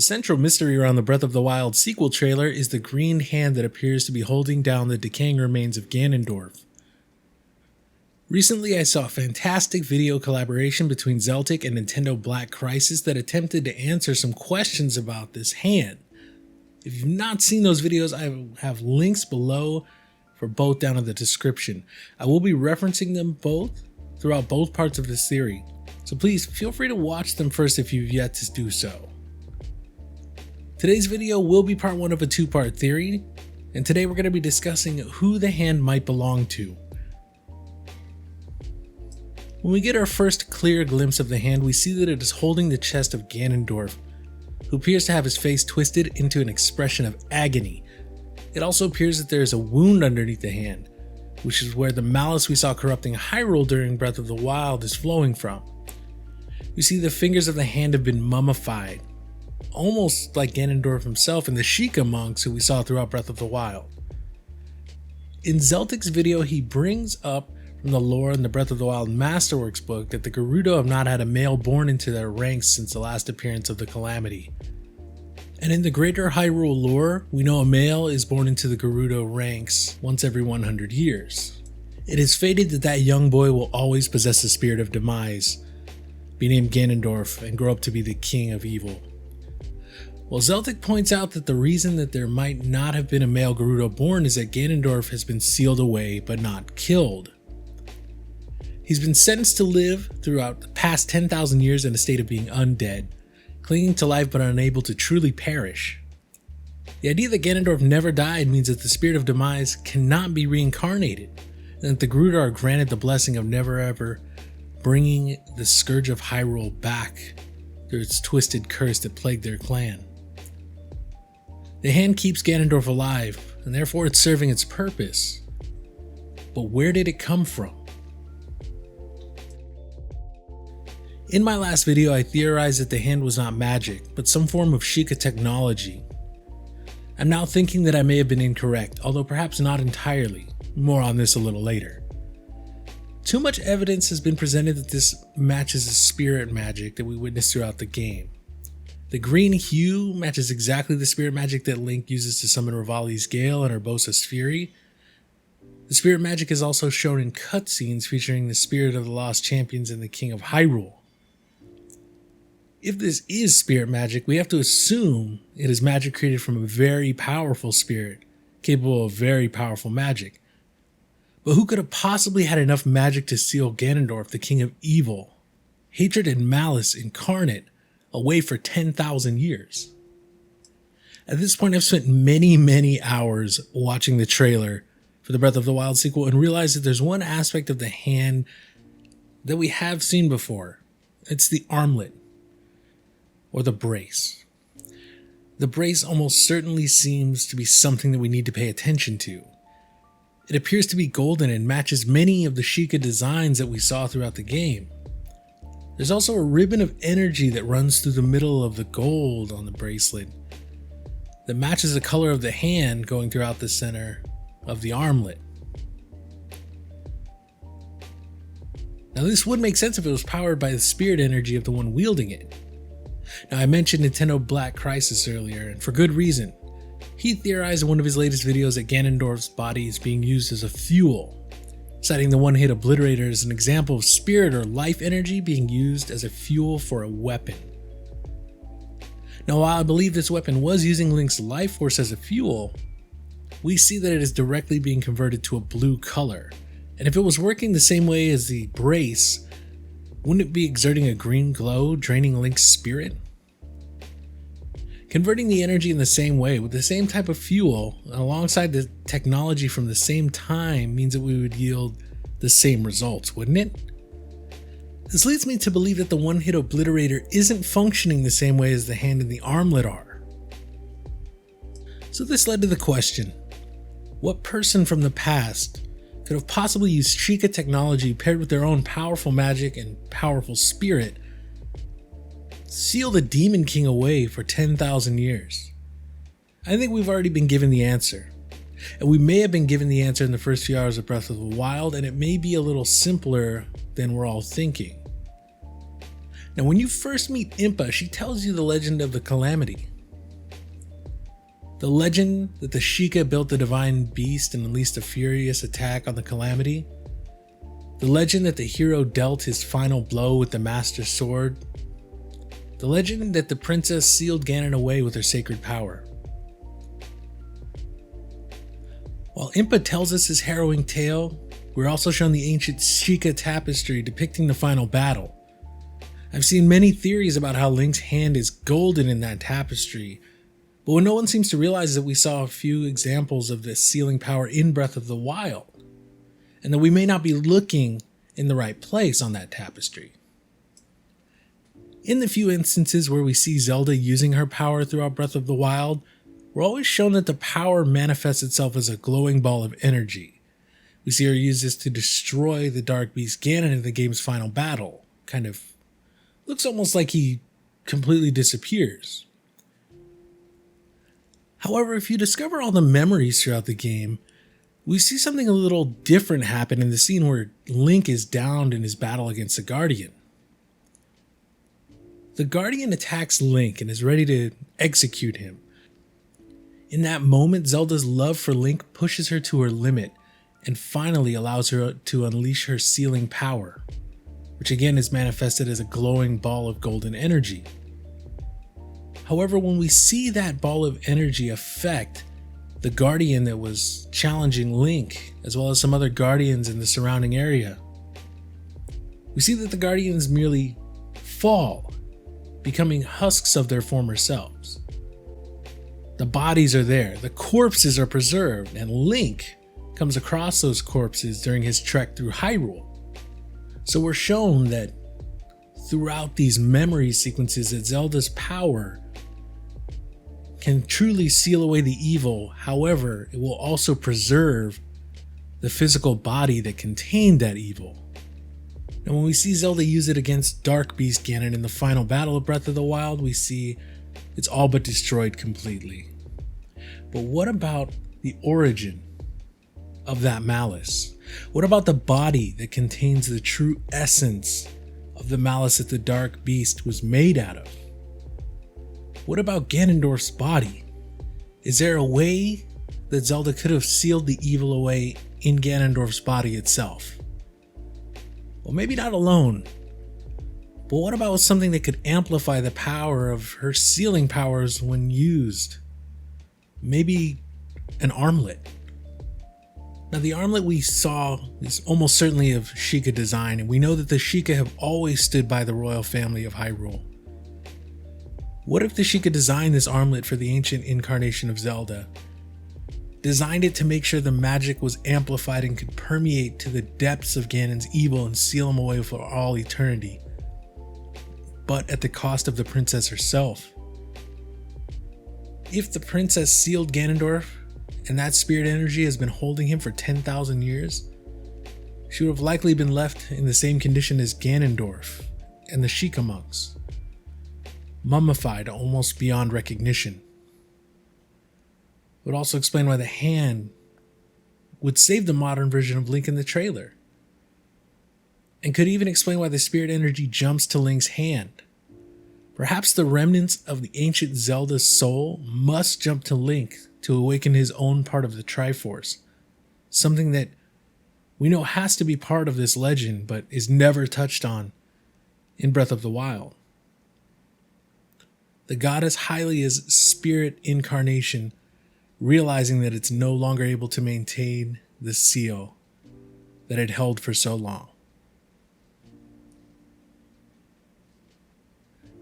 The central mystery around the Breath of the Wild sequel trailer is the green hand that appears to be holding down the decaying remains of Ganondorf. Recently I saw a fantastic video collaboration between Zelda and Nintendo Black Crisis that attempted to answer some questions about this hand. If you've not seen those videos, I have links below for both down in the description. I will be referencing them both throughout both parts of this theory, so please feel free to watch them first if you've yet to do so. Today's video will be part 1 of a 2-part theory, and today we're going to be discussing who the hand might belong to. When we get our first clear glimpse of the hand, we see that it is holding the chest of Ganondorf, who appears to have his face twisted into an expression of agony. It also appears that there is a wound underneath the hand, which is where the malice we saw corrupting Hyrule during Breath of the Wild is flowing from. We see the fingers of the hand have been mummified, almost like Ganondorf himself and the Sica monks who we saw throughout Breath of the Wild. In Zelda's video, he brings up from the lore in the Breath of the Wild Masterworks book that the Gerudo have not had a male born into their ranks since the last appearance of the Calamity. And in the greater Hyrule lore, we know a male is born into the Gerudo ranks once every 100 years. It is fated that that young boy will always possess the spirit of demise, be named Ganondorf, and grow up to be the king of evil. Well, Zelda points out that the reason that there might not have been a male Gerudo born is that Ganondorf has been sealed away but not killed. He's been sentenced to live throughout the past 10,000 years in a state of being undead, clinging to life but unable to truly perish. The idea that Ganondorf never died means that the spirit of demise cannot be reincarnated, and that the Gerudo are granted the blessing of never ever bringing the Scourge of Hyrule back through its twisted curse that plagued their clan. The hand keeps Ganondorf alive, and therefore it's serving its purpose. But where did it come from? In my last video, I theorized that the hand was not magic, but some form of Sica technology. I'm now thinking that I may have been incorrect, although perhaps not entirely. More on this a little later. Too much evidence has been presented that this matches the spirit magic that we witnessed throughout the game. The green hue matches exactly the spirit magic that Link uses to summon Revali's Gale and Urbosa's Fury. The spirit magic is also shown in cutscenes featuring the spirit of the Lost Champions and the King of Hyrule. If this is spirit magic, we have to assume it is magic created from a very powerful spirit, capable of very powerful magic. But who could have possibly had enough magic to seal Ganondorf, the King of Evil, hatred and malice incarnate, away for 10,000 years? At this point, I've spent many hours watching the trailer for the Breath of the Wild sequel and realized that there's one aspect of the hand that we have seen before. It's the armlet, or the brace. The brace almost certainly seems to be something that we need to pay attention to. It appears to be golden and matches many of the Sica designs that we saw throughout the game. There's also a ribbon of energy that runs through the middle of the gold on the bracelet that matches the color of the hand going throughout the center of the armlet. Now this would make sense if it was powered by the spirit energy of the one wielding it. Now I mentioned Nintendo Black Crisis earlier, and for good reason. He theorized in one of his latest videos that Ganondorf's body is being used as a fuel, citing the Onehit obliterator as an example of spirit or life energy being used as a fuel for a weapon. Now while I believe this weapon was using Link's life force as a fuel, we see that it is directly being converted to a blue color, and if it was working the same way as the brace, wouldn't it be exerting a green glow, draining Link's spirit? Converting the energy in the same way, with the same type of fuel, and alongside the technology from the same time, means that we would yield the same results, wouldn't it? This leads me to believe that the Onehit obliterator isn't functioning the same way as the hand and the armlet are. So this led to the question, what person from the past could have possibly used Sica technology paired with their own powerful magic and powerful spirit seal the Demon King away for 10,000 years? I think we've already been given the answer. And we may have been given the answer in the first few hours of Breath of the Wild, and it may be a little simpler than we're all thinking. Now when you first meet Impa, she tells you the legend of the Calamity, The legend that the Sica built the divine beast and unleashed a furious attack on the calamity. The legend that the hero dealt his final blow with the master sword. The legend that the princess sealed Ganon away with her sacred power. While Impa tells us his harrowing tale, we're also shown the ancient Sica tapestry depicting the final battle. I've seen many theories about how Link's hand is golden in that tapestry, but what no one seems to realize is that we saw a few examples of this sealing power in Breath of the Wild, and that we may not be looking in the right place on that tapestry. In the few instances where we see Zelda using her power throughout Breath of the Wild, we're always shown that the power manifests itself as a glowing ball of energy. We see her use this to destroy the Dark Beast Ganon in the game's final battle. Kind of looks almost like he completely disappears. However, if you discover all the memories throughout the game, we see something a little different happen in the scene where Link is downed in his battle against the Guardian. The Guardian attacks Link and is ready to execute him. In that moment, Zelda's love for Link pushes her to her limit and finally allows her to unleash her sealing power, which again is manifested as a glowing ball of golden energy. However, when we see that ball of energy affect the Guardian that was challenging Link, as well as some other Guardians in the surrounding area, we see that the Guardians merely fall, becoming husks of their former selves. The bodies are there, the corpses are preserved, and Link comes across those corpses during his trek through Hyrule. So we're shown that throughout these memory sequences that Zelda's power can truly seal away the evil. However, it will also preserve the physical body that contained that evil. And when we see Zelda use it against Dark Beast Ganon in the final battle of Breath of the Wild, we see it's all but destroyed completely. But what about the origin of that malice? What about the body that contains the true essence of the malice that the Dark Beast was made out of? What about Ganondorf's body? Is there a way that Zelda could have sealed the evil away in Ganondorf's body itself? Well, maybe not alone, but what about something that could amplify the power of her sealing powers when used? Maybe an armlet. Now, the armlet we saw is almost certainly of Sica design, and we know that the Sica have always stood by the royal family of Hyrule. What if the Sica designed this armlet for the ancient incarnation of Zelda? Designed it to make sure the magic was amplified and could permeate to the depths of Ganon's evil and seal him away for all eternity, but at the cost of the princess herself. If the princess sealed Ganondorf, and that spirit energy has been holding him for 10,000 years, she would have likely been left in the same condition as Ganondorf and the Sica monks, mummified almost beyond recognition. It would also explain why the hand would save the modern version of Link in the trailer, and could even explain why the spirit energy jumps to Link's hand. Perhaps the remnants of the ancient Zelda's soul must jump to Link to awaken his own part of the Triforce, something that we know has to be part of this legend but is never touched on in Breath of the Wild. The goddess Hylia's spirit incarnation, realizing that it's no longer able to maintain the seal that it held for so long.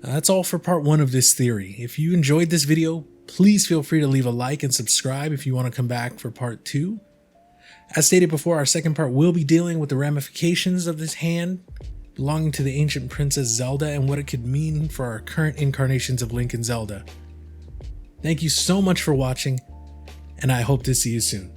Now, that's all for part 1 of this theory. If you enjoyed this video, please feel free to leave a like and subscribe if you want to come back for part 2. As stated before, our second part will be dealing with the ramifications of this hand belonging to the ancient Princess Zelda and what it could mean for our current incarnations of Link and Zelda. Thank you so much for watching, and I hope to see you soon.